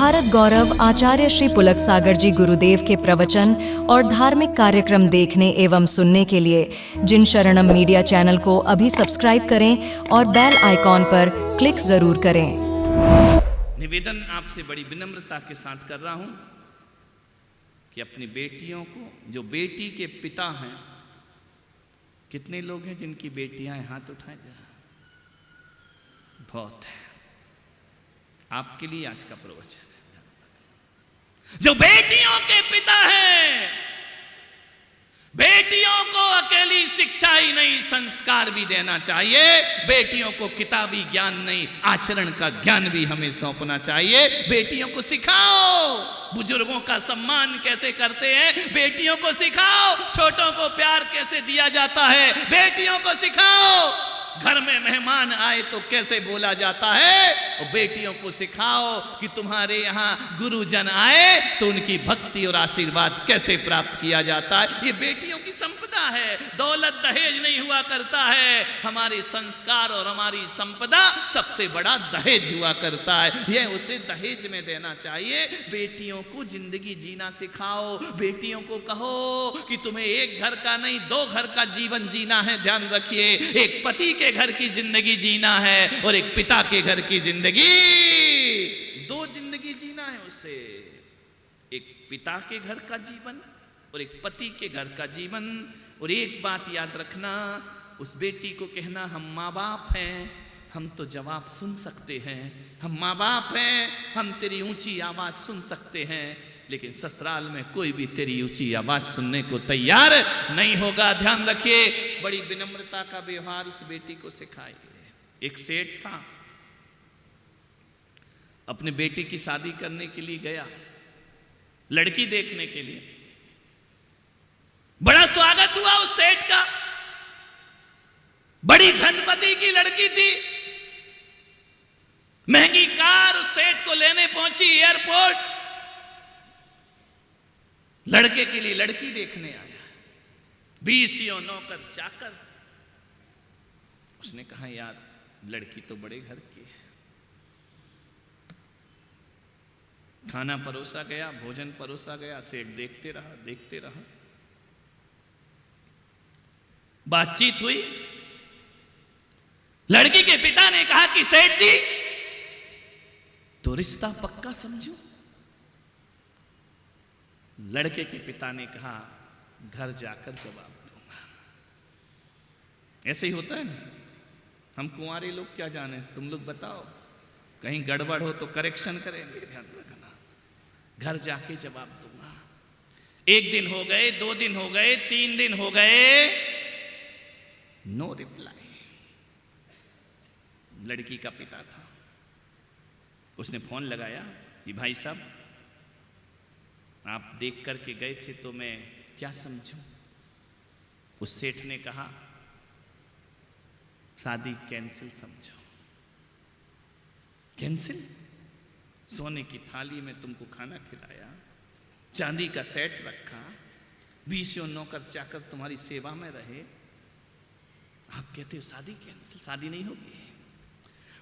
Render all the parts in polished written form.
भारत गौरव आचार्य श्री पुलक सागर जी गुरुदेव के प्रवचन और धार्मिक कार्यक्रम देखने एवं सुनने के लिए जिन शरणम मीडिया चैनल को अभी सब्सक्राइब करें और बेल आइकॉन पर क्लिक जरूर करें। निवेदन आपसे बड़ी विनम्रता के साथ कर रहा हूं कि अपनी बेटियों को, जो बेटी के पिता हैं, कितने लोग हैं जिनकी बेटियां हैं, हाथ उठाएं जरा। बहुत है। आपके लिए आज का प्रवचन है। जो बेटियों के पिता हैं, बेटियों को अकेली शिक्षा ही नहीं, संस्कार भी देना चाहिए। बेटियों को किताबी ज्ञान नहीं, आचरण का ज्ञान भी हमें सौंपना चाहिए। बेटियों को सिखाओ बुजुर्गों का सम्मान कैसे करते हैं, बेटियों को सिखाओ छोटों को प्यार कैसे दिया जाता है, बेटियों को सिखाओ घर में मेहमान आए तो कैसे बोला जाता है, और बेटियों को सिखाओ कि तुम्हारे यहाँ गुरुजन आए तो उनकी भक्ति और आशीर्वाद कैसे प्राप्त किया जाता है। ये बेटियों की संपदा है, दौलत दहेज नहीं हुआ करता है। हमारे संस्कार और हमारी संपदा सबसे बड़ा दहेज हुआ करता है, यह उसे दहेज में देना चाहिए। बेटियों को जिंदगी जीना सिखाओ। बेटियों को कहो कि तुम्हें एक घर का नहीं, दो घर का जीवन जीना है। ध्यान रखिए, एक पति के घर की जिंदगी जीना है और एक पिता के घर की जिंदगी, दो जिंदगी जीना है उसे। एक पिता के घर का जीवन और एक पति के घर का जीवन। और एक बात याद रखना, उस बेटी को कहना, हम माँ बाप हैं, हम तो जवाब सुन सकते हैं, हम माँ बाप हैं, हम तेरी ऊंची आवाज सुन सकते हैं, लेकिन ससुराल में कोई भी तेरी ऊंची आवाज सुनने को तैयार नहीं होगा। ध्यान रखिए, बड़ी विनम्रता का व्यवहार उस बेटी को सिखाइए। एक सेठ था, अपने बेटी की शादी करने के लिए गया, लड़की देखने के लिए। बड़ा स्वागत हुआ उस सेठ का, बड़ी धनपति की लड़की थी, महंगी कार उस सेठ को लेने पहुंची एयरपोर्ट। लड़के के लिए लड़की देखने आया, 20 नौकर चाकर। उसने कहा, यार लड़की तो बड़े घर की है। खाना परोसा गया, भोजन परोसा गया, सेठ देखते रहा। बातचीत हुई। लड़की के पिता ने कहा कि सेठ जी, तो रिश्ता पक्का समझो। लड़के के पिता ने कहा, घर जाकर जवाब दूंगा। ऐसे ही होता है ना, हम कुंवारे लोग क्या जाने, तुम लोग बताओ, कहीं गड़बड़ हो तो करेक्शन करेंगे, ध्यान रखना। घर जाके जवाब दूंगा। 1 दिन हो गए, 2 दिन हो गए, 3 दिन हो गए, नो रिप्लाई। लड़की का पिता था, उसने फोन लगाया कि भाई साहब, आप देख करके गए थे तो मैं क्या समझूं। उस सेठ ने कहा, शादी कैंसिल समझो। कैंसिल? सोने की थाली में तुमको खाना खिलाया, चांदी का सेट रखा, 20 नौकर चाकर तुम्हारी सेवा में रहे, आप कहते हो शादी कैंसिल, शादी नहीं होगी।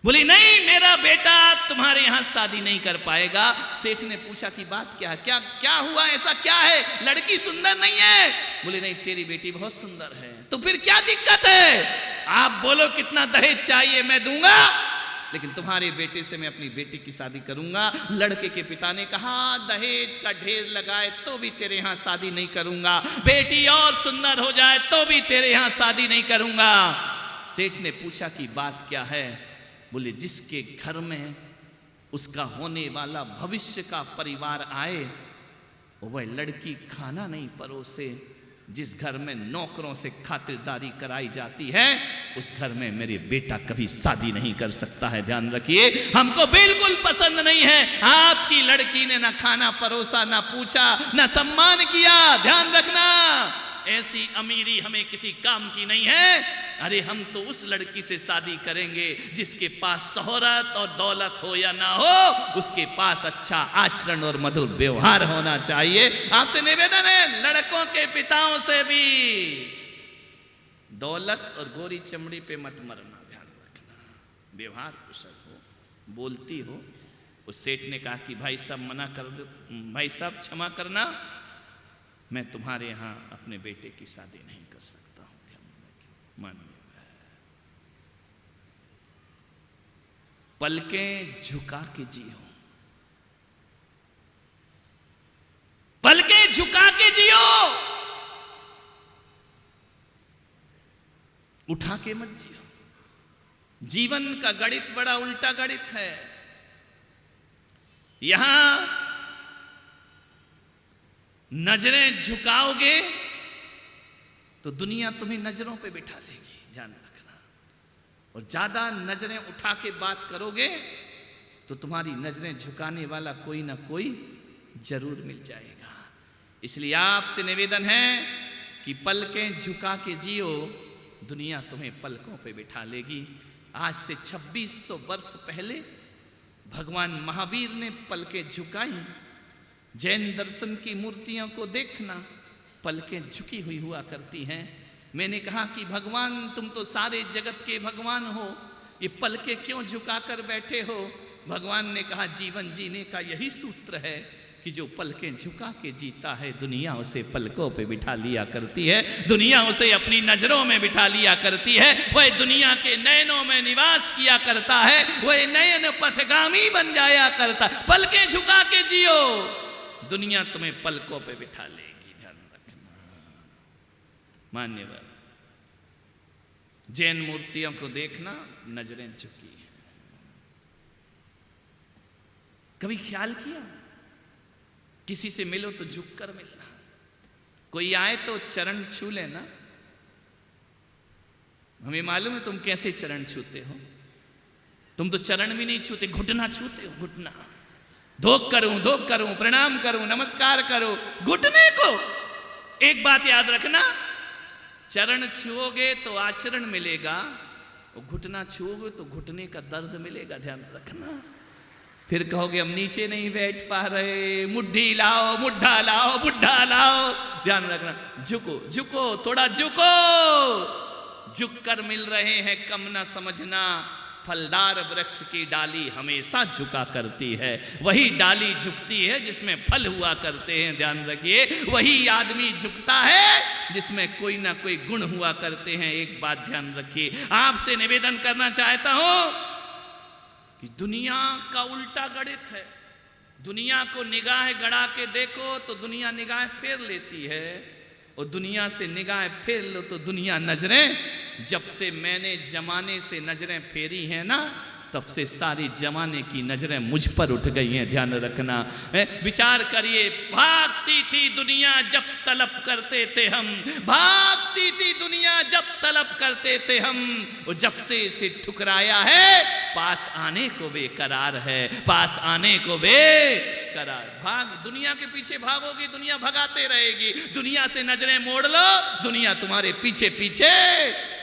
बोली, नहीं, मेरा बेटा तुम्हारे यहां शादी नहीं कर पाएगा। सेठ ने पूछा कि बात क्या है, क्या हुआ, ऐसा क्या है, लड़की सुंदर नहीं है? बोले, नहीं, तेरी बेटी बहुत सुंदर है। तो फिर क्या दिक्कत है? आप बोलो कितना दहेज चाहिए, मैं दूंगा, लेकिन तुम्हारे बेटे से मैं अपनी बेटी की शादी करूंगा। लड़के के पिता ने कहा, दहेज का ढेर लगाए तो भी तेरे यहां शादी नहीं करूंगा, बेटी और सुंदर हो जाए तो भी तेरे यहां शादी नहीं करूंगा। सेठ ने पूछा कि बात क्या है? बोले, जिसके घर में उसका होने वाला भविष्य का परिवार आए, वह लड़की खाना नहीं परोसे, जिस घर में नौकरों से खातिरदारी कराई जाती है, उस घर में मेरे बेटा कभी शादी नहीं कर सकता है। ध्यान रखिए, हमको बिल्कुल पसंद नहीं है। आपकी लड़की ने ना खाना परोसा, ना पूछा, ना सम्मान किया। ध्यान रखना, ऐसी अमीरी हमें किसी काम की नहीं है। अरे हम तो उस लड़की से शादी करेंगे जिसके पास शोहरत और दौलत हो या ना हो, उसके पास अच्छा आचरण और मधुर व्यवहार होना चाहिए। आपसे निवेदन है, लड़कों के पिताओं से भी दौलत और गोरी चमड़ी पे मत मरना। ध्यान रखना, व्यवहार कुशल हो, बोलती हो, उस सेठ ने कहा कि भाई साहब मना कर दो, भाई साहब क्षमा करना, मैं तुम्हारे यहां अपने बेटे की शादी नहीं कर सकता हूं। मानिए, पलकें झुका के जियो, पलकें झुका के जियो, उठा के मत जियो। जीवन का गणित बड़ा उल्टा गणित है। यहां नजरें झुकाओगे तो दुनिया तुम्हें नजरों पे बिठा लेगी, ध्यान रखना। और ज्यादा नजरें उठा के बात करोगे तो तुम्हारी नजरें झुकाने वाला कोई ना कोई जरूर मिल जाएगा। इसलिए आपसे निवेदन है कि पलकें झुका के जियो, दुनिया तुम्हें पलकों पे बिठा लेगी। आज से 2600 वर्ष पहले भगवान महावीर ने पलकें झुकाई। जैन दर्शन की मूर्तियों को देखना, पलकें झुकी हुई हुआ करती हैं। मैंने कहा कि भगवान तुम तो सारे जगत के भगवान हो, ये पलकें क्यों झुकाकर बैठे हो? भगवान ने कहा जीवन जीने का यही सूत्र है कि जो पलकें झुका के जीता है, दुनिया उसे पलकों पे बिठा लिया करती है, दुनिया उसे अपनी नजरों में बिठा लिया करती है। वह दुनिया के नयनों में निवास किया करता है, वह नयन पथगामी बन जाया करता। पलकें झुका के जियो, दुनिया तुम्हें पलकों पे बिठा लेगी, ध्यान रखना। मान्यवर, जैन मूर्तियों को देखना, नजरें झुकी हैं। कभी ख्याल किया, किसी से मिलो तो झुक कर मिलना, कोई आए तो चरण छू लेना। हमें मालूम है तुम कैसे चरण छूते हो, तुम तो चरण भी नहीं छूते, घुटना छूते हो, घुटना। धोख करूं, प्रणाम करूं, नमस्कार करो, घुटने को। एक बात याद रखना, चरण छुओगे तो आचरण मिलेगा, और घुटना छुओगे तो घुटने का दर्द मिलेगा, ध्यान रखना। फिर कहोगे हम नीचे नहीं बैठ पा रहे, मुट्ठी लाओ, मुट्ठा लाओ, बुढ़ा लाओ, ध्यान रखना। झुको झुको, थोड़ा झुको, झुक कर मिल रहे हैं कम ना समझना। फलदार वृक्ष की डाली हमेशा झुका करती है, वही डाली झुकती है जिसमें फल हुआ करते हैं, ध्यान रखिए। वही आदमी झुकता है जिसमें कोई ना कोई गुण हुआ करते हैं। एक बात ध्यान रखिए, आपसे निवेदन करना चाहता हूं कि दुनिया का उल्टा गणित है। दुनिया को निगाह गड़ा के देखो तो दुनिया निगाह फेर लेती है, और दुनिया से निगाह फेर लो तो दुनिया नजरें, जब से मैंने जमाने से नजरें फेरी हैं ना, तब से सारी जमाने की नजरें मुझ पर उठ गई हैं, ध्यान रखना। विचार करिए, भागती थी दुनिया जब तलब करते थे हम, भागती थी दुनिया जब तलब करते थे हम, और जब से इसे ठुकराया है पास आने को बेकरार है, पास आने को बेकरार। दुनिया के पीछे भागोगे, दुनिया भगाते रहेगी। दुनिया से नजरें मोड़ लो, दुनिया तुम्हारे पीछे पीछे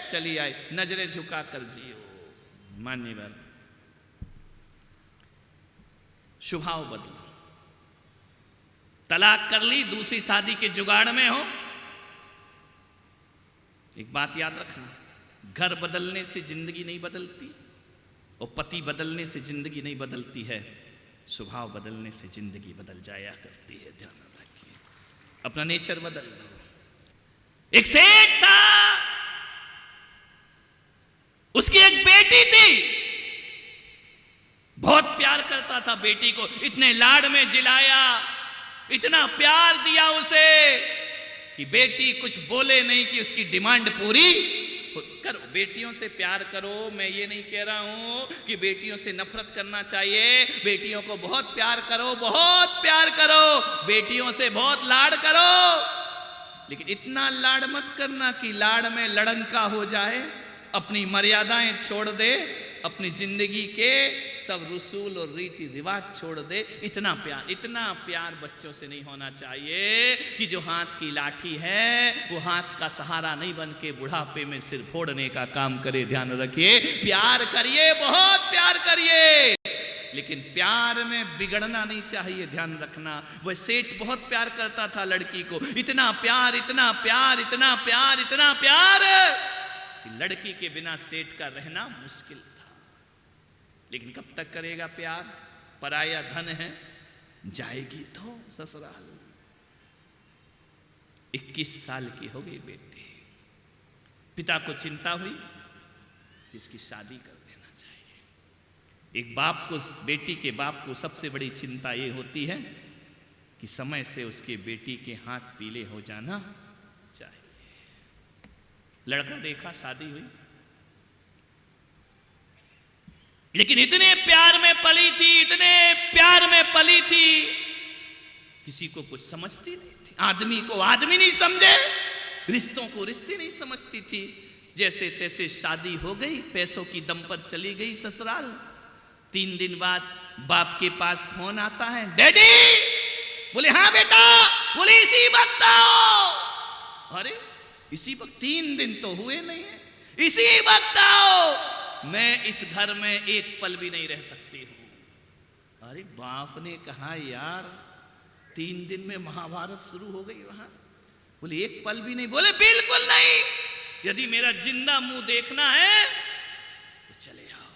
चली आई। नजरें झुका कर जियो। मान्यवर, स्वभाव बदलो। तलाक कर ली, दूसरी शादी के जुगाड़ में हो, एक बात याद रखना, घर बदलने से जिंदगी नहीं बदलती, और पति बदलने से जिंदगी नहीं बदलती है, स्वभाव बदलने से जिंदगी बदल जाया करती है, ध्यान रखिए। अपना नेचर बदल लो। एक सेठ था, उसकी एक बेटी थी, बहुत प्यार करता था बेटी को, इतने लाड में जिलाया, इतना प्यार दिया उसे कि बेटी कुछ बोले नहीं कि उसकी डिमांड पूरी करो। बेटियों से प्यार करो, मैं ये नहीं कह रहा हूं कि बेटियों से नफरत करना चाहिए। बेटियों को बहुत प्यार करो, बहुत प्यार करो, बेटियों से बहुत लाड करो, लेकिन इतना लाड मत करना कि लाड में लड़ंका हो जाए, अपनी मर्यादाएं छोड़ दे, अपनी जिंदगी के सब रसूल और रीति रिवाज छोड़ दे। इतना प्यार बच्चों से नहीं होना चाहिए कि जो हाथ की लाठी है वो हाथ का सहारा नहीं बन के बुढ़ापे में सिर फोड़ने का काम करे, ध्यान रखिए। प्यार करिए, बहुत प्यार करिए, लेकिन प्यार में बिगड़ना नहीं चाहिए, ध्यान रखना। वह सेठ बहुत प्यार करता था लड़की को, इतना प्यार, इतना प्यार, इतना प्यार, इतना प्यार कि लड़की के बिना सेठ का रहना मुश्किल था। लेकिन कब तक करेगा प्यार? पराया धन है, जाएगी तो ससुराल। 21 साल की हो गई बेटी, पिता को चिंता हुई इसकी शादी कर देना चाहिए। एक बाप को, बेटी के बाप को सबसे बड़ी चिंता ये होती है कि समय से उसके बेटी के हाथ पीले हो जाना चाहिए। लड़का देखा, शादी हुई, लेकिन इतने प्यार में पली थी, इतने प्यार में पली थी, किसी को कुछ समझती नहीं थी। आदमी को आदमी नहीं समझे, रिश्तों को रिश्ते नहीं समझती थी। जैसे तैसे शादी हो गई, पैसों की दम पर चली गई ससुराल। 3 दिन बाद बाप के पास फोन आता है, डैडी। बोले हाँ बेटा। बोले इसी वक्त आओ। अरे इसी वक्त? 3 दिन तो हुए नहीं है, इसी वक्त आओ, मैं इस घर में एक पल भी नहीं रह सकती हूं। अरे बाप ने कहा यार 3 दिन में महाभारत शुरू हो गई वहां। बोले एक पल भी नहीं। बोले बिल्कुल नहीं, यदि मेरा जिंदा मुंह देखना है तो चले आओ।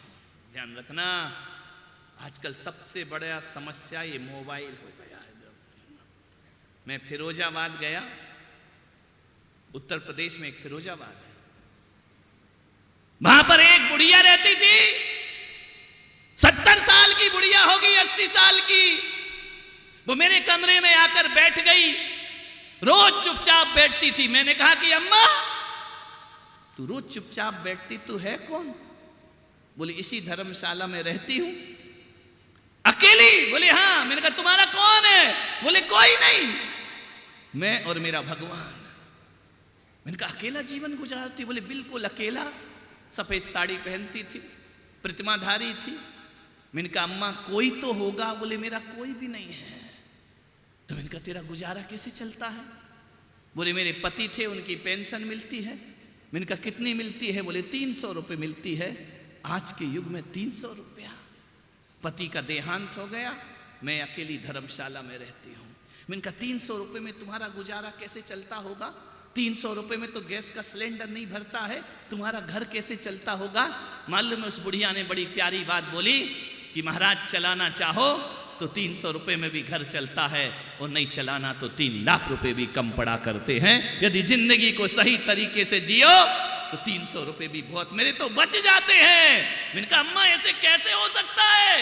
ध्यान रखना, आजकल सबसे बड़ा समस्या ये मोबाइल हो गया है। मैं फिरोजाबाद गया, उत्तर प्रदेश में एक फिरोजाबाद है, वहां पर एक बुढ़िया रहती थी, 70 साल की बुढ़िया होगी, 80 साल की। वो मेरे कमरे में आकर बैठ गई, रोज चुपचाप बैठती थी। मैंने कहा कि अम्मा तू रोज चुपचाप बैठती, तू है कौन? बोली इसी धर्मशाला में रहती हूं, अकेली। बोले हाँ। मैंने कहा तुम्हारा कौन है? बोले कोई नहीं, मैं और मेरा भगवान। मैंने कहा अकेला जीवन गुजारती? बोले बिल्कुल अकेला। सफेद साड़ी पहनती थी, प्रतिमाधारी थी। मैंने कहा अम्मा कोई तो होगा? बोले मेरा कोई भी नहीं है। तो मैंने कहा तेरा गुजारा कैसे चलता है? बोले मेरे पति थे, उनकी पेंशन मिलती है। मैंने कहा कितनी मिलती है? बोले 300 रुपये मिलती है। आज के युग में 300 रुपया। पति का देहांत हो गया, मैं अकेली धर्मशाला में रहती हूँ। मैंने कहा 300 रुपये में तुम्हारा गुजारा कैसे चलता होगा? 300 रुपये में तो गैस का सिलेंडर नहीं भरता है, तुम्हारा घर कैसे चलता होगा? मालूम है उस बुढ़िया ने बड़ी प्यारी बात बोली कि महाराज चलाना चाहो तो 300 रुपये में भी घर चलता है, और नहीं चलाना तो 3 लाख रुपए भी कम पड़ा करते हैं। यदि जिंदगी को सही तरीके से जियो तो 300 रुपये भी बहुत, मेरे तो बच जाते हैं। मैंने कहा अम्मा ऐसे कैसे हो सकता है?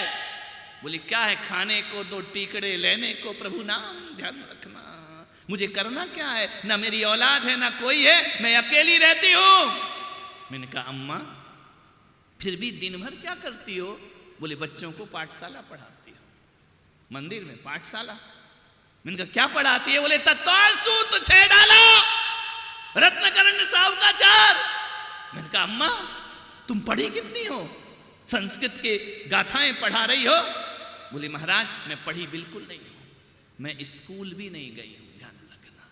बोली क्या है, खाने को 2 टीकड़े, लेने को प्रभु नाम। ध्यान रखना, मुझे करना क्या है? ना मेरी औलाद है, ना कोई है, मैं अकेली रहती हूं। मैंने कहा अम्मा फिर भी दिन भर क्या करती हो? बोले बच्चों को पाठशाला पढ़ाती हो। मंदिर में पाठशाला? मैंने कहा क्या पढ़ाती है? बोले तत्वार सूत्र 6 डाला, रत्नकरण साहु का 4। मैंने कहा अम्मा तुम पढ़ी कितनी हो? संस्कृत के गाथाएं पढ़ा रही हो? बोले महाराज मैं पढ़ी बिल्कुल नहीं हूं, मैं स्कूल भी नहीं गई हूं। ध्यान रखना,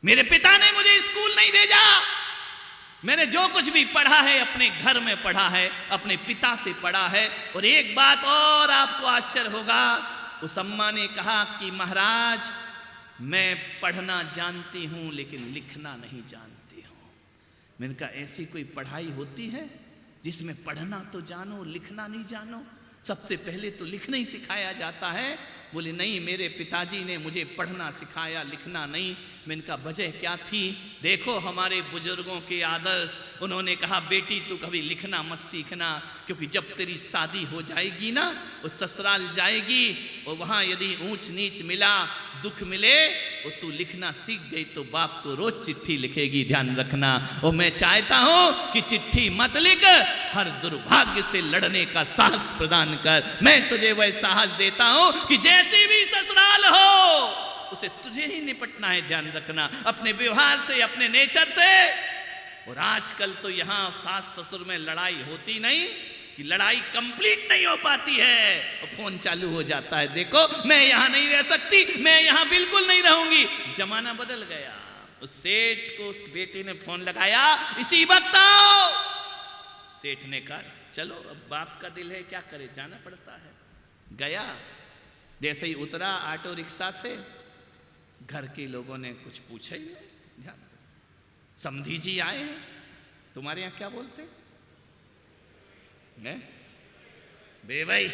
मेरे पिता ने मुझे स्कूल नहीं भेजा। मैंने जो कुछ भी पढ़ा है अपने घर में पढ़ा है, अपने पिता से पढ़ा है। और एक बात और आपको आश्चर्य होगा, उस अम्मा ने कहा कि महाराज मैं पढ़ना जानती हूं लेकिन लिखना नहीं जानती हूं। मैंने कहा ऐसी कोई पढ़ाई होती है जिसमें पढ़ना तो जानो लिखना नहीं जानो? सबसे पहले तो लिखना ही सिखाया जाता है। बोले नहीं, मेरे पिताजी ने मुझे पढ़ना सिखाया, लिखना नहीं। मैंने कहा वजह क्या थी? देखो हमारे बुजुर्गों के आदर्श। उन्होंने कहा बेटी तू कभी लिखना मत सीखना, क्योंकि जब तेरी शादी हो जाएगी ना, वो ससुराल जाएगी और वहाँ यदि ऊंच नीच मिला, दुख मिले, और तू लिखना सीख गई तो बाप को रोज चिट्ठी लिखेगी। ध्यान रखना, और मैं चाहता हूँ कि चिट्ठी मत लिख, हर दुर्भाग्य से लड़ने का साहस प्रदान कर। मैं तुझे वह साहस देता हूँ कि जैसी भी ससुराल हो उसे तुझे ही निपटना है। ध्यान रखना, अपने व्यवहार से, अपने नेचर से। और आजकल तो यहाँ सास ससुर में लड़ाई होती नहीं कि लड़ाई कंप्लीट नहीं हो पाती है और फोन चालू हो जाता है, देखो मैं यहाँ नहीं रह सकती, मैं यहाँ बिल्कुल नहीं रहूंगी। जमाना बदल गया। उस सेठ को उस बेटे ने फोन लगाया, इसी वक्त आओ। सेठ ने कहा चलो अब बाप का दिल है, क्या करे, जाना पड़ता है। गया, जैसे ही उतरा ऑटो रिक्शा से, घर के लोगों ने कुछ पूछा ही नहीं। ध्यान, समधी जी आए हैं, तुम्हारे यहाँ क्या बोलते हैं? बे भाई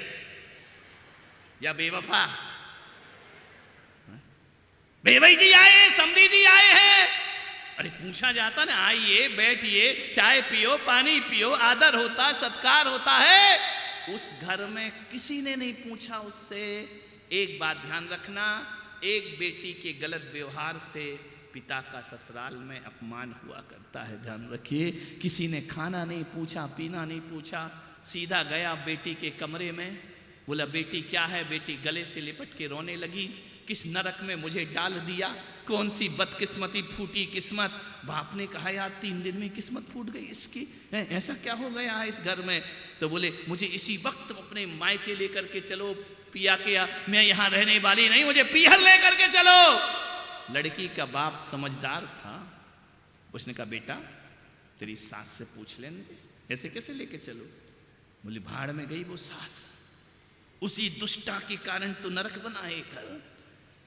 या बेवफा? बेवई जी आए, समधी जी आए हैं। अरे पूछा जाता ना, आइए बैठिए, चाय पियो, पानी पियो, आदर होता, सत्कार होता है। उस घर में किसी ने नहीं पूछा उससे। एक बात ध्यान रखना, एक बेटी के गलत व्यवहार से पिता का ससुराल में अपमान हुआ करता है, ध्यान रखिए। किसी ने खाना नहीं पूछा, पीना नहीं पूछा, सीधा गया बेटी के कमरे में, बोला बेटी क्या है? बेटी गले से लिपट के रोने लगी, किस नरक में मुझे डाल दिया, कौन सी बदकिस्मती फूटी किस्मत। बाप ने कहा यार 3 दिन में किस्मत फूट गई इसकी, ऐसा क्या हो गया है इस घर में? तो बोले मुझे इसी वक्त अपने मायके लेकर के चलो, पिया किया मैं यहाँ रहने वाली नहीं, मुझे पीहर लेकर के चलो। लड़की का बाप समझदार था, उसने कहा बेटा तेरी सास से पूछ लेने, ऐसे कैसे लेके चलो? बोले भाड़ में गई वो सास, उसी दुष्टा के कारण तो नरक बना है घर।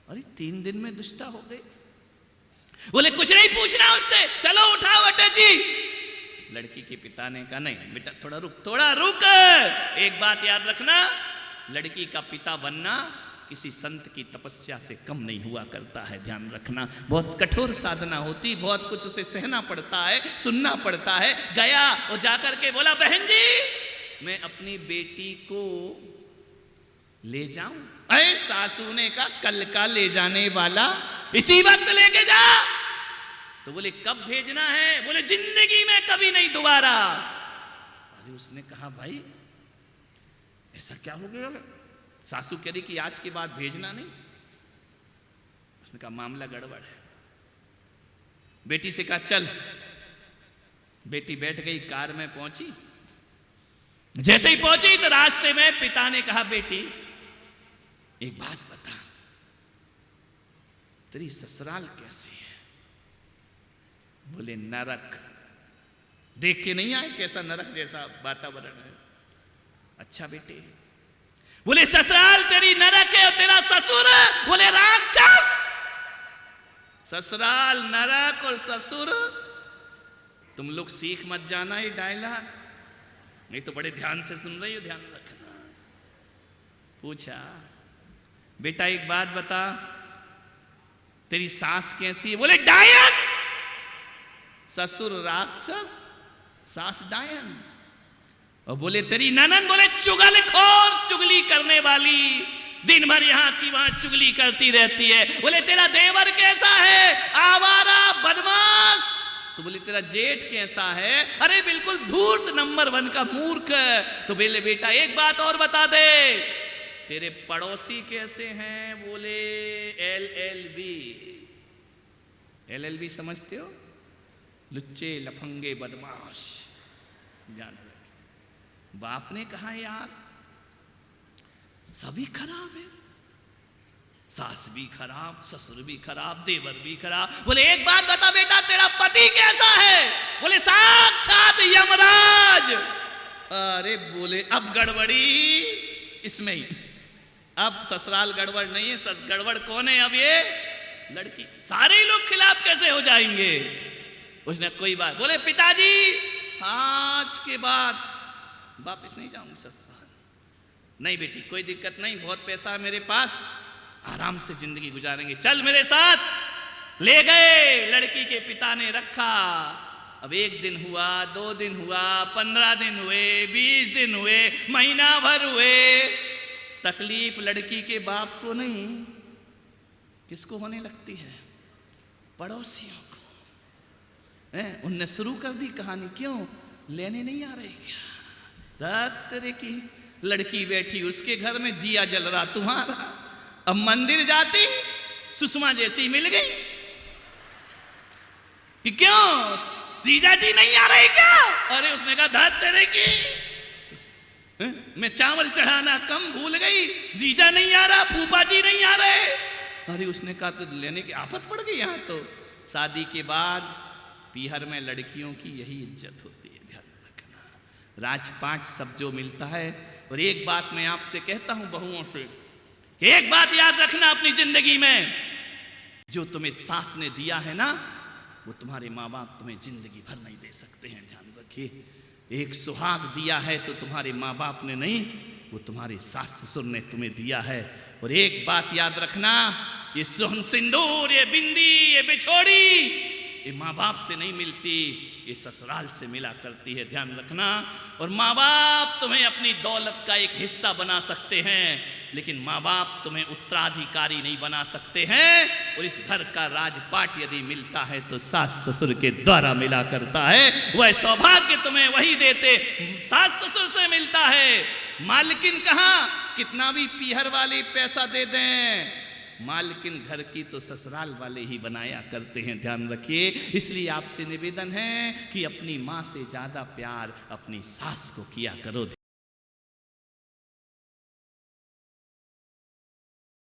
अरे 3 दिन में दुष्टा हो गई। बोले कुछ नहीं पूछना उससे, चलो उठाओ अटैची। लड़की के पिता ने कहा नहीं बेटा थोड़ा रुक। एक बात याद रखना, लड़की का पिता बनना किसी संत की तपस्या से कम नहीं हुआ करता है, ध्यान रखना। बहुत कठोर साधना होती, बहुत कुछ उसे सहना पड़ता है, सुनना पड़ता है। गया और जाकर के बोला बहन जी मैं अपनी बेटी को ले जाऊं? अरे सासू ने कहा कल का ले जाने वाला, इसी वक्त लेके जा। तो बोले कब भेजना है? बोले जिंदगी में कभी नहीं दोबारा। अरे उसने कहा भाई ऐसा क्या हो गया? सासू कह रही कि आज के बाद भेजना नहीं। उसने कहा मामला गड़बड़ है। बेटी से कहा चल। बेटी बैठ गई, कार में पहुंची। जैसे ही पहुंची तो रास्ते में पिता ने कहा बेटी एक बात बता, तेरी ससुराल कैसी है? बोले नरक। देख के नहीं आए कैसा नरक जैसा वातावरण है? अच्छा बेटे। बोले ससुराल तेरी नरक है और तेरा ससुर बोले राक्षस। ससुराल नरक और ससुर, तुम लोग सीख मत जाना ये डायलॉग, नहीं तो बड़े ध्यान से सुन रही हो, ध्यान रखना। पूछा बेटा एक बात बता, तेरी सास कैसी है? बोले डायन। ससुर राक्षस, सास डायन। और बोले तेरी ननन? बोले चुगलखोर, चुगली करने वाली, दिन भर यहां की वहां चुगली करती रहती है। बोले तेरा देवर कैसा है? आवारा, बदमाश। तो बोले तेरा जेठ कैसा है? अरे बिल्कुल धूर्त नंबर 1 का मूर्ख। तो बोले बेटा एक बात और बता दे, तेरे पड़ोसी कैसे हैं? बोले LLB समझते हो? लुच्चे लफंगे बदमाश। जान बाप ने कहा यार सभी खराब है, सास भी खराब, ससुर भी खराब, देवर भी खराब। बोले एक बात बता बेटा तेरा पति कैसा है? बोले साक्षात यमराज। अरे बोले अब गड़बड़ी इसमें ही, अब ससुराल गड़बड़ नहीं है, गड़बड़ कौन है अब? ये लड़की। सारे लोग खिलाफ कैसे हो जाएंगे? उसने कोई बात। बोले पिताजी आज के बाद वापिस नहीं जाऊंगी ससुराल। नहीं बेटी कोई दिक्कत नहीं, बहुत पैसा है मेरे पास, आराम से जिंदगी गुजारेंगे, चल मेरे साथ। ले गए। लड़की के पिता ने रखा। अब 1 दिन हुआ, 2 दिन हुआ, 15 दिन हुए, 20 दिन हुए, महीना भर हुए। तकलीफ लड़की के बाप को नहीं, किसको होने लगती है? पड़ोसियों को। उनने शुरू कर दी कहानी। क्यों? लेने नहीं आ रहे क्या? तरह की लड़की बैठी उसके घर में, जिया जल रहा तुम्हारा। अब मंदिर जाती सुषमा जैसी मिल गई कि क्यों जीजा जी नहीं आ रहे क्या? अरे उसने कहा धत तेरे की, मैं चावल चढ़ाना कम भूल गई, जीजा नहीं आ रहा, फूफा जी नहीं आ रहे। अरे उसने कहा तो लेने की आफत पड़ गई यहाँ तो। शादी के बाद पीहर में लड़कियों की यही इज्जत होती है, ध्यान रखना। राजपाट सब जो मिलता है। और एक बात मैं आपसे कहता हूं बहुओं से, एक बात याद रखना अपनी जिंदगी में, जो तुम्हें सास ने दिया है ना, वो तुम्हारे माँ बाप तुम्हें जिंदगी भर नहीं दे सकते हैं, ध्यान रखिए। एक सुहाग दिया है तो तुम्हारे माँ बाप ने नहीं, वो तुम्हारे सास ससुर ने तुम्हें दिया है। और एक बात याद रखना, ये सोन सिंदूर, ये बिंदी, ये बिछोड़ी, ये माँ बाप से नहीं मिलती, ये ससुराल से मिला करती है, ध्यान रखना। और माँ बाप तुम्हें अपनी दौलत का एक हिस्सा बना सकते हैं, लेकिन माँ बाप तुम्हें उत्तराधिकारी नहीं बना सकते हैं। और इस घर का राजपाट यदि मिलता है तो सास ससुर के द्वारा मिला करता है। वह सौभाग्य तुम्हें वही देते, सास ससुर से मिलता है। मालकिन कहाँ, कितना भी पीहर वाले पैसा दे दें, मालकिन घर की तो ससुराल वाले ही बनाया करते हैं, ध्यान रखिए। इसलिए आपसे निवेदन है कि अपनी माँ से ज्यादा प्यार अपनी सास को किया करो।